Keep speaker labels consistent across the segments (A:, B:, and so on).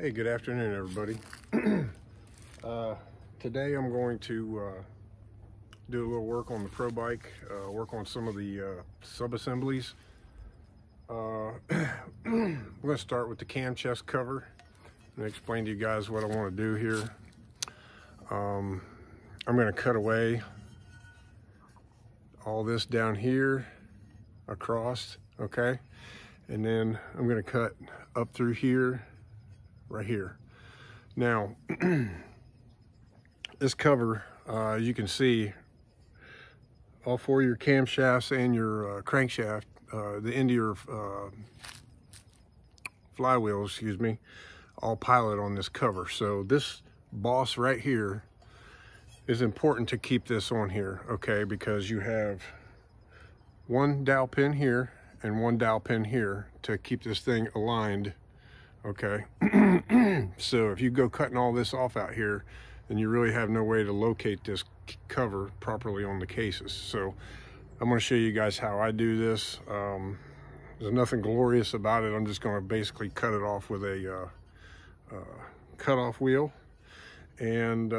A: Hey, good afternoon, everybody. Today I'm going to do a little work on the Pro Bike, work on some of the sub-assemblies. I'm going to start with the cam chest cover and explain to you guys what I want to do here. I'm going to cut away all this down here across, okay? And then I'm going to cut up through here, right here. Now, this cover, you can see all four of your camshafts and your crankshaft, the end of your flywheels, excuse me, all pilot on this cover. So this boss right here is important to keep this on here, okay? Because you have one dowel pin here and one dowel pin here to keep this thing aligned, okay? So if you go cutting all this off out here, then you really have no way to locate this cover properly on the cases. So I'm going to show you guys how I do this. There's nothing glorious about it. I'm just going to basically cut it off with a cutoff wheel. And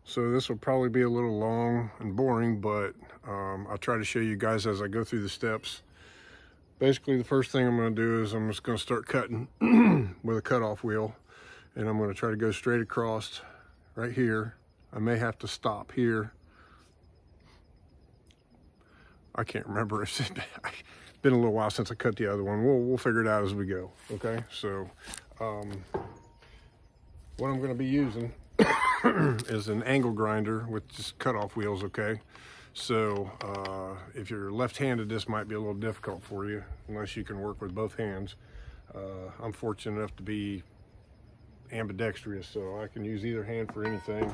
A: so this will probably be a little long and boring, but I'll try to show you guys as I go through the steps. Basically, the first thing I'm going to do is I'm just going to start cutting with a cutoff wheel, and I'm going to try to go straight across right here. I may have to stop here. I can't remember. It's been a little while since I cut the other one. We'll figure it out as we go. Okay, so what I'm going to be using is an angle grinder with just cutoff wheels. Okay. So if you're left-handed, this might be a little difficult for you unless you can work with both hands. I'm fortunate enough to be ambidextrous, so I can use either hand for anything.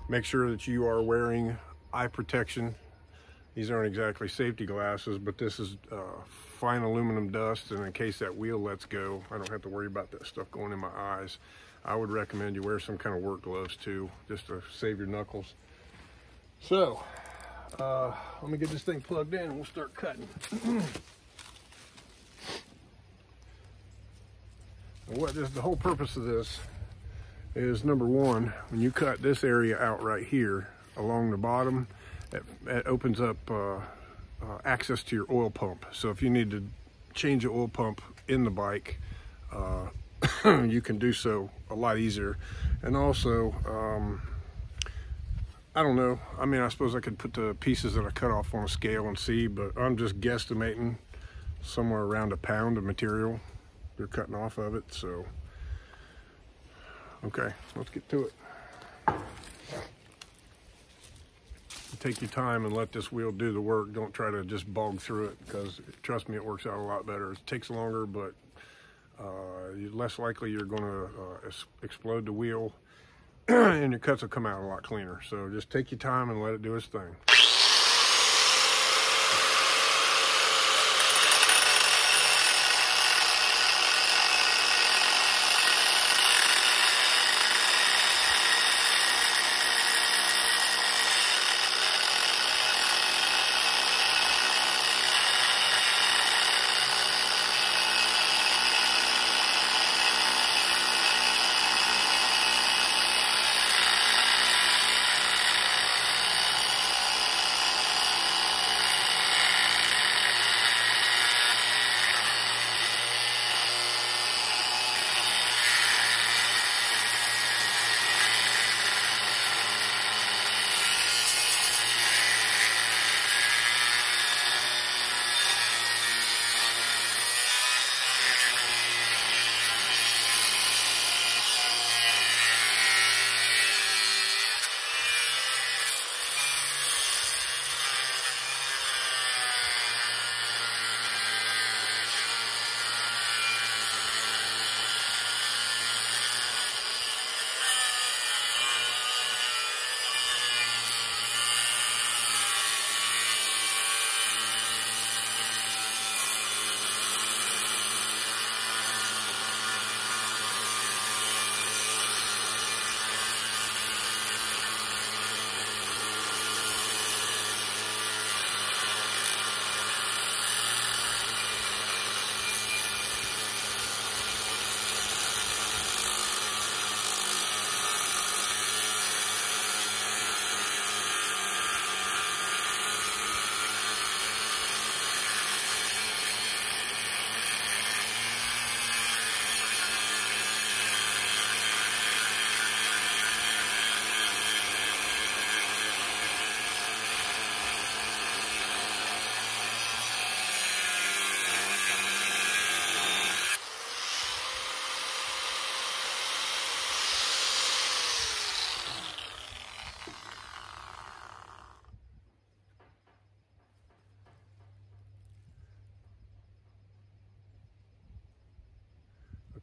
A: Make sure that you are wearing eye protection. These aren't exactly safety glasses, but this is fine aluminum dust, and in case that wheel lets go, I don't have to worry about that stuff going in my eyes. I would recommend you wear some kind of work gloves too, just to save your knuckles. So let me get this thing plugged in and we'll start cutting. The whole purpose of this is, number one, when you cut this area out right here along the bottom, it opens up access to your oil pump. So if you need to change the oil pump in the bike, you can do so a lot easier. And also, I don't know. I mean, I suppose I could put the pieces that I cut off on a scale and see, but I'm just guesstimating somewhere around a pound of material they're cutting off of it. So, okay, let's get to it. Take your time and let this wheel do the work. Don't try to just bog through it, because trust me, it works out a lot better. It takes longer, but less likely you're going to explode the wheel. And your cuts will come out a lot cleaner. So just take your time and let it do its thing.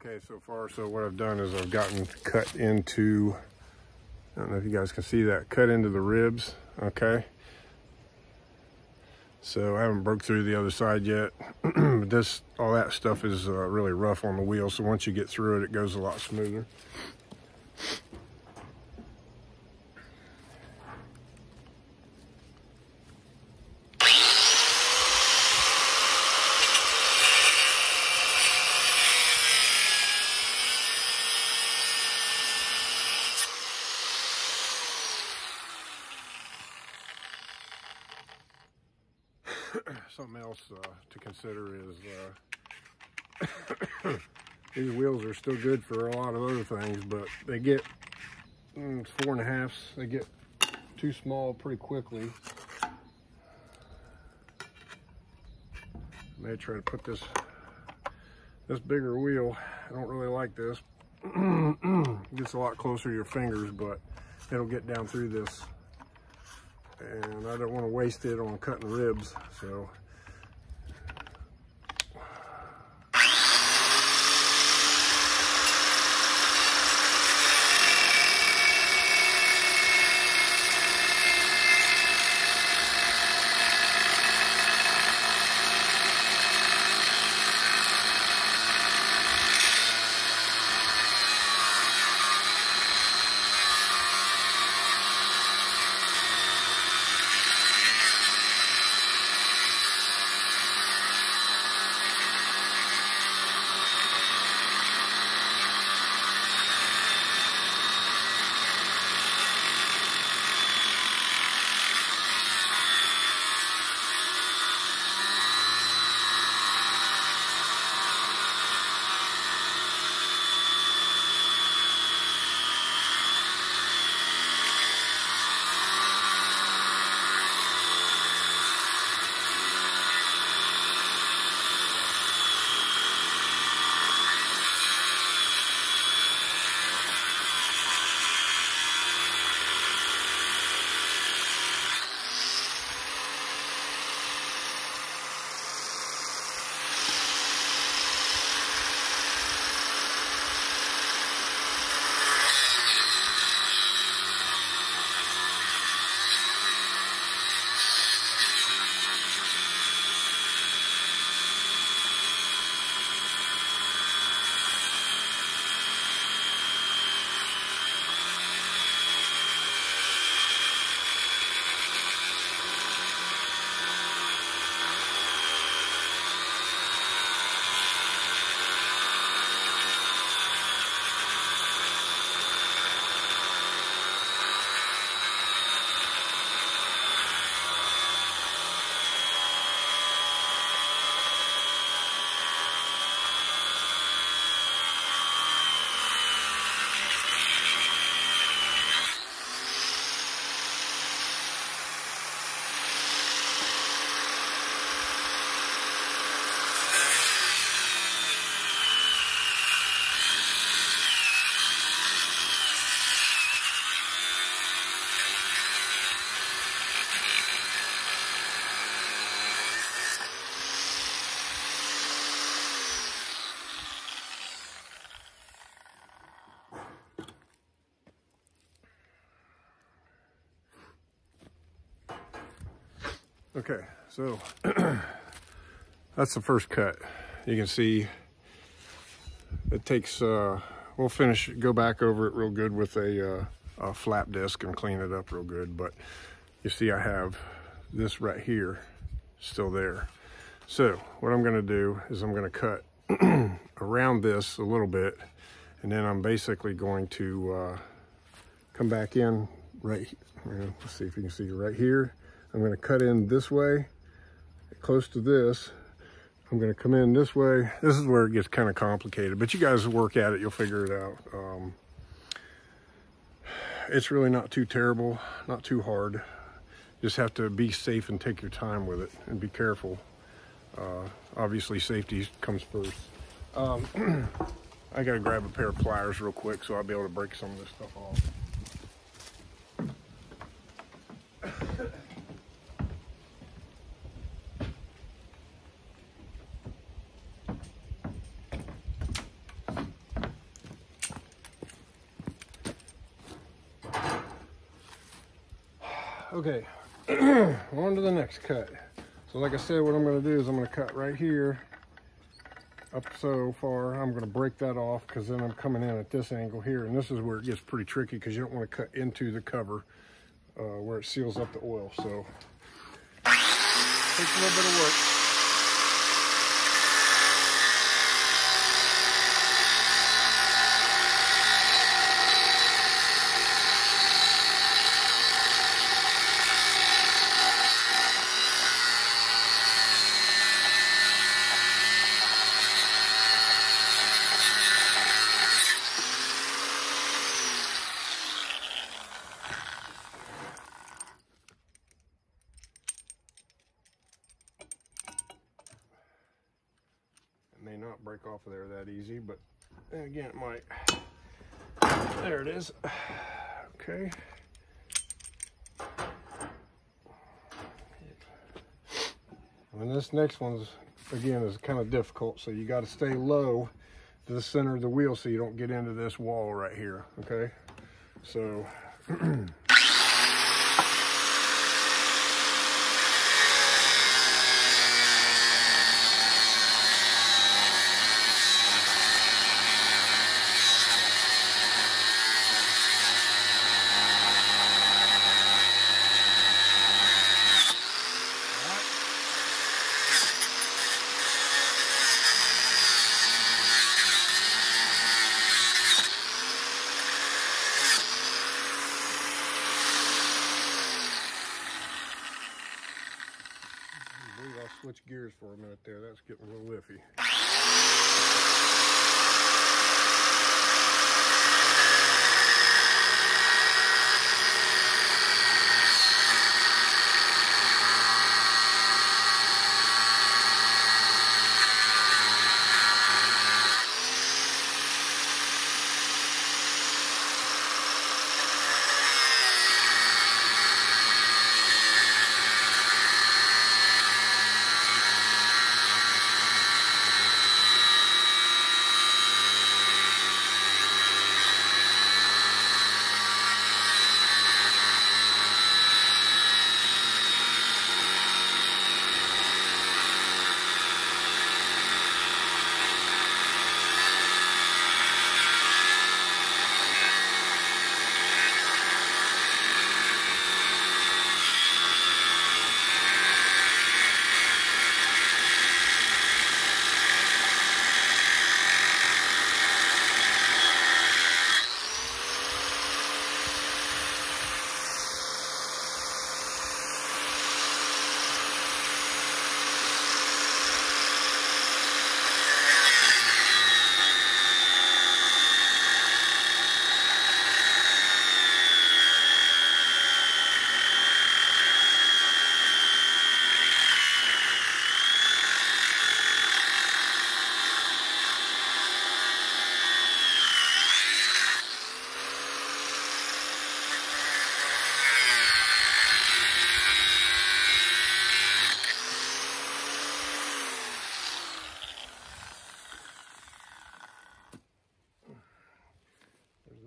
A: Okay, so far, so what I've done is I've gotten cut into, I don't know if you guys can see that, cut into the ribs, okay? So I haven't broke through the other side yet. But all that stuff is really rough on the wheel, so once you get through it, it goes a lot smoother. Something else to consider is these wheels are still good for a lot of other things, but they get 4.5s. They get too small pretty quickly. I may try to put this bigger wheel. I don't really like this. It gets a lot closer to your fingers, but it'll get down through this. And I don't want to waste it on cutting ribs, so. Okay, so that's the first cut. You can see it takes, we'll go back over it real good with a flap disc and clean it up real good. But you see I have this right here still there. So what I'm gonna do is I'm gonna cut around this a little bit, and then I'm basically going to come back in right here. Let's see if you can see right here. I'm going to cut in this way, close to this. I'm going to come in this way. This is where it gets kind of complicated, but you guys work at it, you'll figure it out. It's really not too terrible, not too hard. Just have to be safe and take your time with it and be careful. Obviously, safety comes first. I got to grab a pair of pliers real quick so I'll be able to break some of this stuff off. Okay, on to the next cut. So like I said, what I'm going to do is I'm going to cut right here up so far. I'm going to break that off because then I'm coming in at this angle here, and this is where it gets pretty tricky because you don't want to cut into the cover where it seals up the oil. So takes a little bit of work. May not break off of there that easy, but again, it might. There it is. Okay. And this next one's, again, is kind of difficult, so you got to stay low to the center of the wheel so you don't get into this wall right here, okay? So I'll switch gears for a minute there. That's getting a little iffy.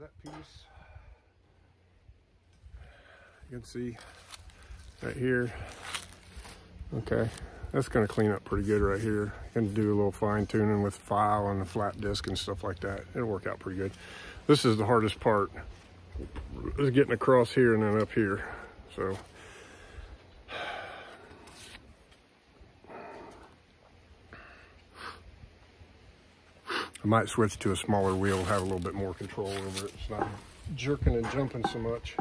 A: That piece, you can see right here. Okay, that's going to clean up pretty good right here. Going to do a little fine tuning with file and a flat disc and stuff like that. It'll work out pretty good. This is the hardest part, is getting across here and then up here. So I might switch to a smaller wheel, have a little bit more control over it. It's not jerking and jumping so much.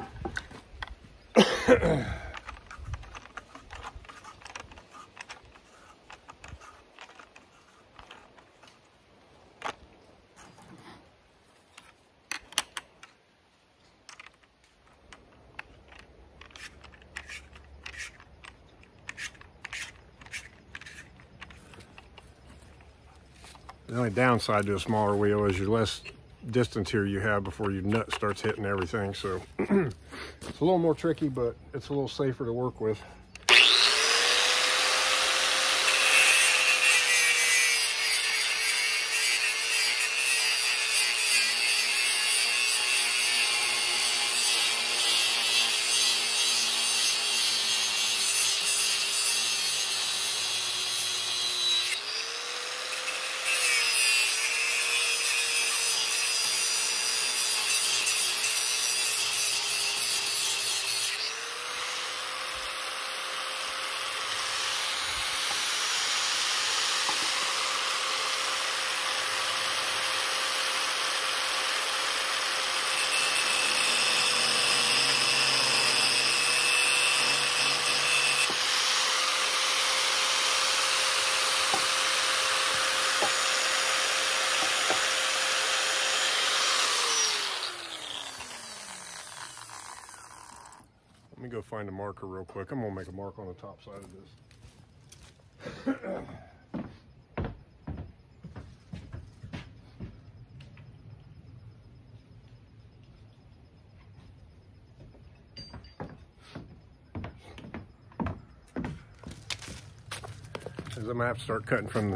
A: The only downside to a smaller wheel is your less distance here you have before your nut starts hitting everything. So it's a little more tricky, but it's a little safer to work with. go find a marker real quick. I'm gonna make a mark on the top side of this. I'm gonna have to start cutting from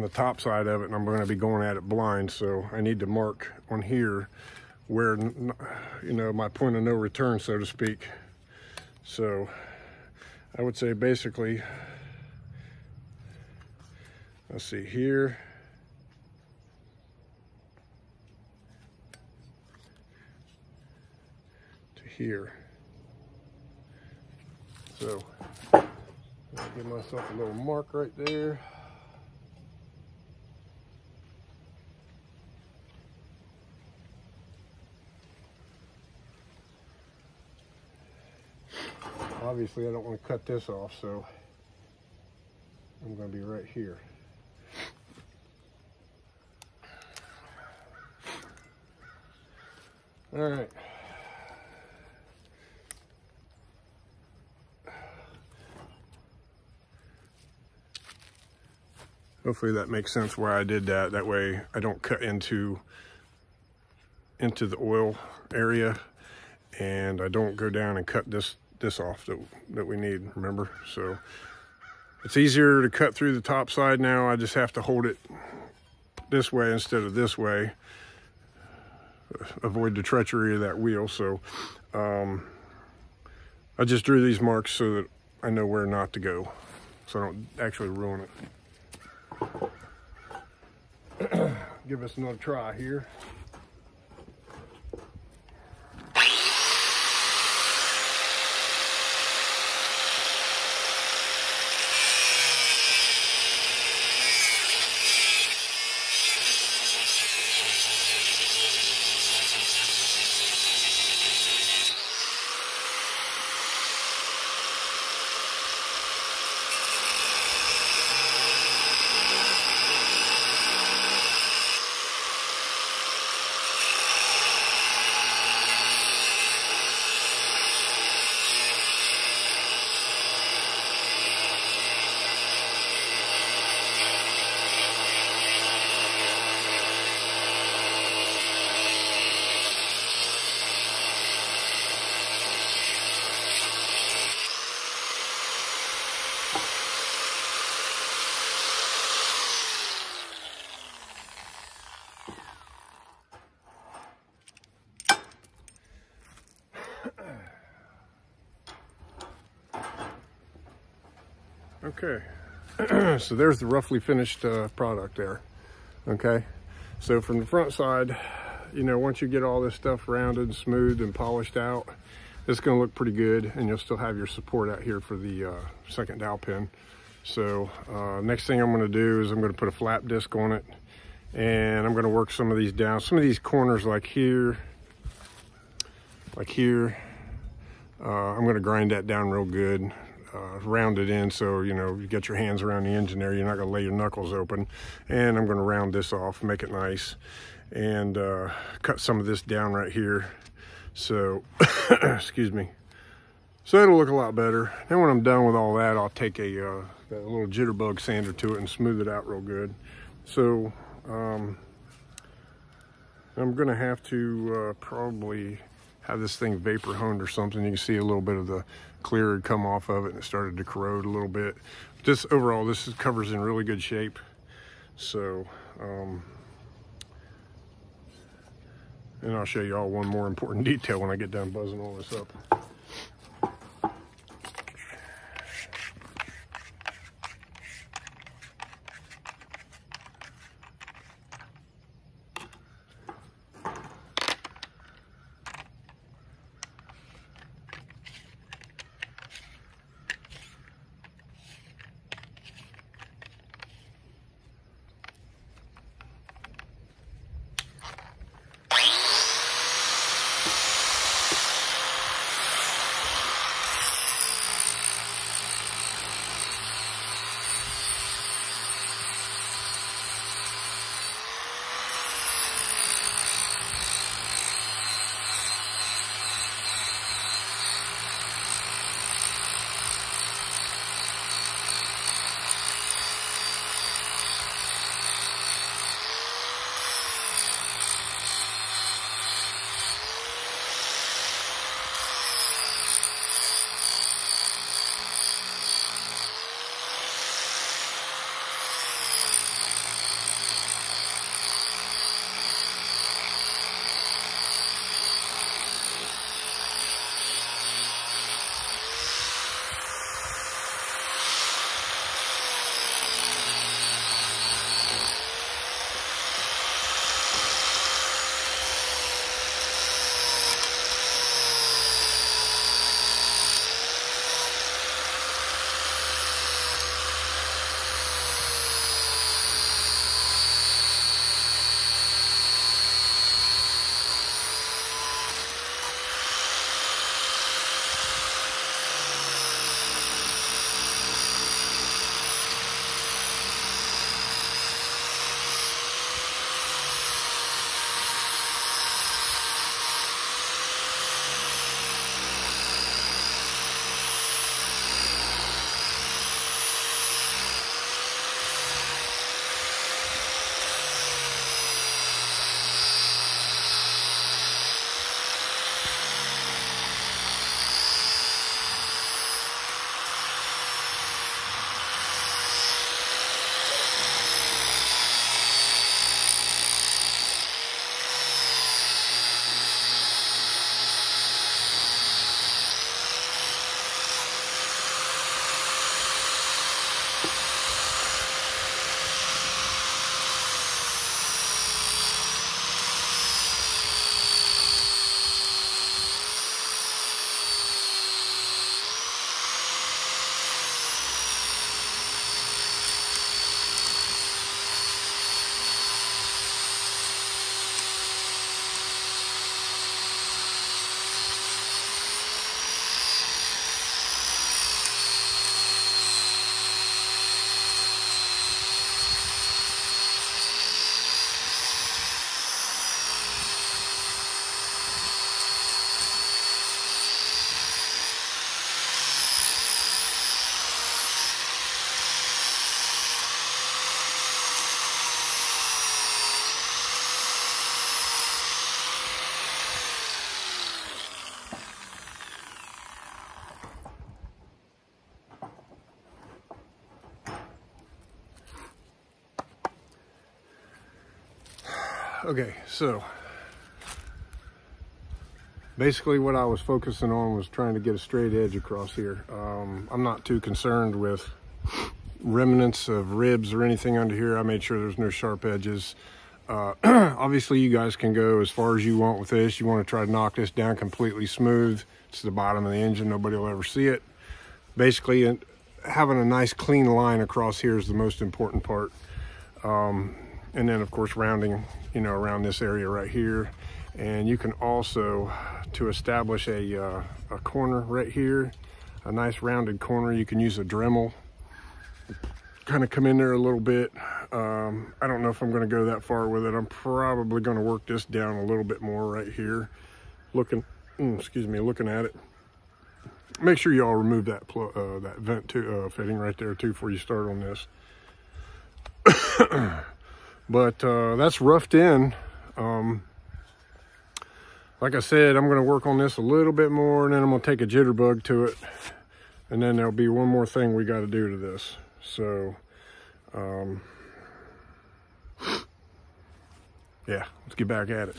A: the top side of it, and I'm going to be going at it blind, so I need to mark on here where, you know, my point of no return, so to speak. So I would say basically, let's see, here to here. So I'll give myself a little mark right there. Obviously, I don't want to cut this off, so I'm going to be right here. All right. Hopefully that makes sense why I did that. That way I don't cut into the oil area, and I don't go down and cut this off that we need, remember? So it's easier to cut through the top side now. I just have to hold it this way instead of this way. Avoid the treachery of that wheel. So I just drew these marks so that I know where not to go, so I don't actually ruin it. Give us another try here. Okay, so there's the roughly finished product there. Okay, so from the front side, you know, once you get all this stuff rounded, smoothed, and polished out, it's going to look pretty good, and you'll still have your support out here for the second dowel pin. So next thing I'm going to do is I'm going to put a flap disc on it, and I'm going to work some of these down. Some of these corners like here, I'm going to grind that down real good. Round it in so, you know, you get your hands around the engine there, you're not going to lay your knuckles open. And I'm going to round this off, make it nice, and cut some of this down right here. So, excuse me. So it'll look a lot better. Then when I'm done with all that, I'll take a that little jitterbug sander to it and smooth it out real good. So I'm going to have to probably have this thing vapor honed or something. You can see a little bit of the clear had come off of it, and it started to corrode a little bit. Just overall, this covers in really good shape. So, and I'll show you all one more important detail when I get done buzzing all this up. Okay, so basically what I was focusing on was trying to get a straight edge across here. I'm not too concerned with remnants of ribs or anything under here. I made sure there's no sharp edges. Obviously you guys can go as far as you want with this. You want to try to knock this down completely smooth. It's the bottom of the engine, nobody will ever see it. Basically having a nice clean line across here is the most important part. And then of course rounding, you know, around this area right here. And you can also, to establish a corner right here, a nice rounded corner, you can use a Dremel, kind of come in there a little bit. I don't know if I'm going to go that far with it. I'm probably going to work this down a little bit more right here. Looking at it. Make sure you all remove that that vent fitting right there too before you start on this. But that's roughed in. Like I said, I'm going to work on this a little bit more, and then I'm going to take a jitterbug to it, and then there'll be one more thing we got to do to this. So yeah, let's get back at it.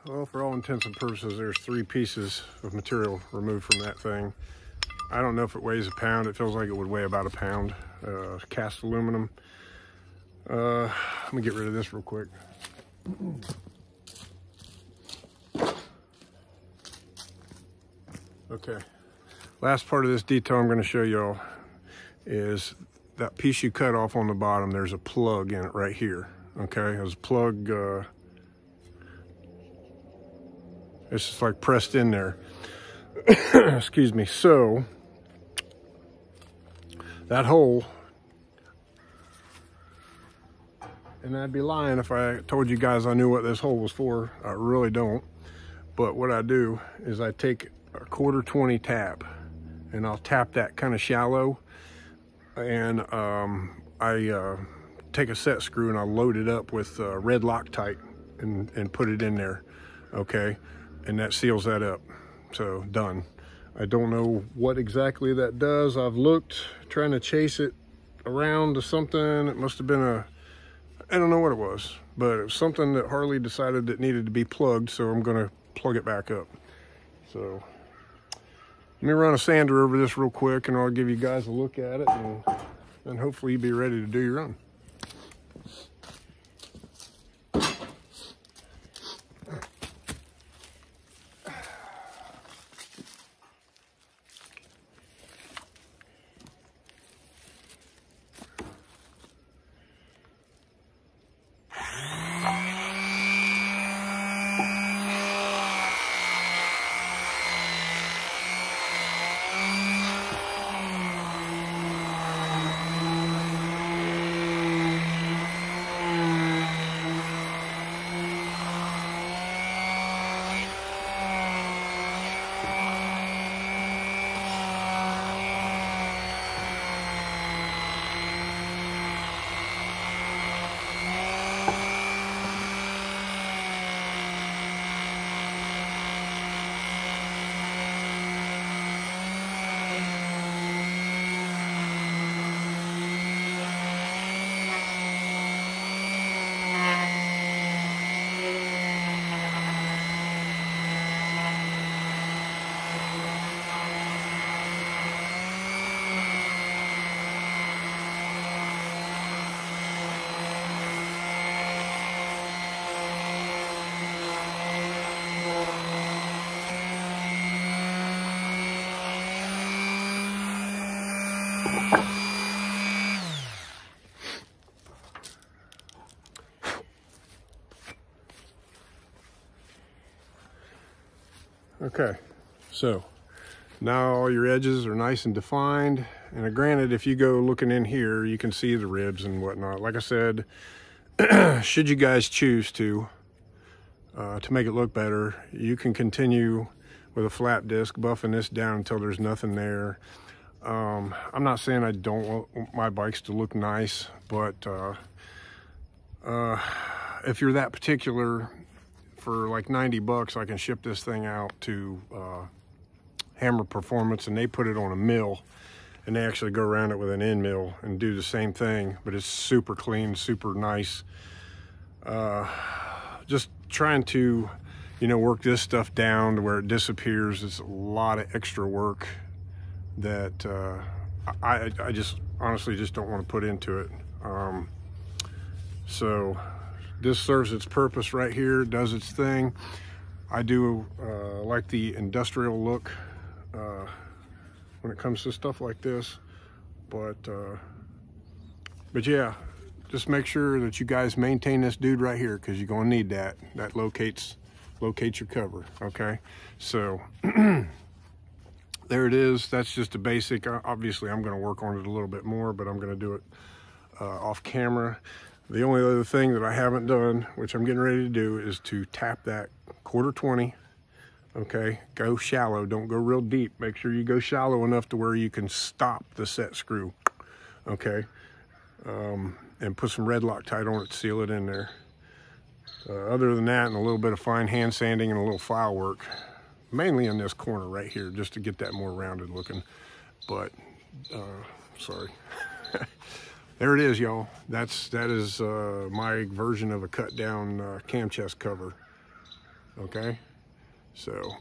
A: Well, for all intents and purposes, there's 3 pieces of material removed from that thing. I don't know if it weighs a pound. It feels like it would weigh about a pound. Cast aluminum. Let me get rid of this real quick. Okay. Last part of this detail I'm going to show y'all is that piece you cut off on the bottom. There's a plug in it right here. Okay, there's a plug. It's just like pressed in there. Excuse me. So that hole, and I'd be lying if I told you guys I knew what this hole was for. I really don't. But what I do is I take a 1/4-20 tap, and I'll tap that kind of shallow, and I take a set screw and I'll load it up with red Loctite and put it in there. Okay. And that seals that up. So done. I don't know what exactly that does. I've looked, trying to chase it around to something. It must have been I don't know what it was, but it was something that Harley decided that needed to be plugged, so I'm gonna plug it back up. So let me run a sander over this real quick, and I'll give you guys a look at it, and hopefully you'll be ready to do your own. Okay, so now all your edges are nice and defined. And granted, if you go looking in here, you can see the ribs and whatnot. Like I said, should you guys choose to make it look better, you can continue with a flat disc, buffing this down until there's nothing there. I'm not saying I don't want my bikes to look nice, but if you're that particular, for like 90 bucks, I can ship this thing out to Hammer Performance, and they put it on a mill, and they actually go around it with an end mill and do the same thing, but it's super clean, super nice. Just trying to, you know, work this stuff down to where it disappears. It's a lot of extra work that I just honestly just don't want to put into it. So this serves its purpose right here, does its thing. I do like the industrial look when it comes to stuff like this, but yeah, just make sure that you guys maintain this dude right here, because you're gonna need that. That locates your cover. Okay, so there it is. That's just a basic. Obviously, I'm gonna work on it a little bit more, but I'm gonna do it off camera. The only other thing that I haven't done, which I'm getting ready to do, is to tap that 1/4-20. Okay, go shallow, don't go real deep. Make sure you go shallow enough to where you can stop the set screw. Okay, and put some red Loctite on it to seal it in there. Other than that, and a little bit of fine hand sanding and a little file work, mainly in this corner right here, just to get that more rounded looking. But sorry. There it is, y'all. That is my version of a cut down cam chest cover. Okay, so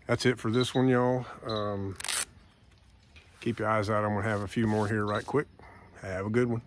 A: that's it for this one, y'all. Keep your eyes out. I'm gonna have a few more here right quick. Have a good one.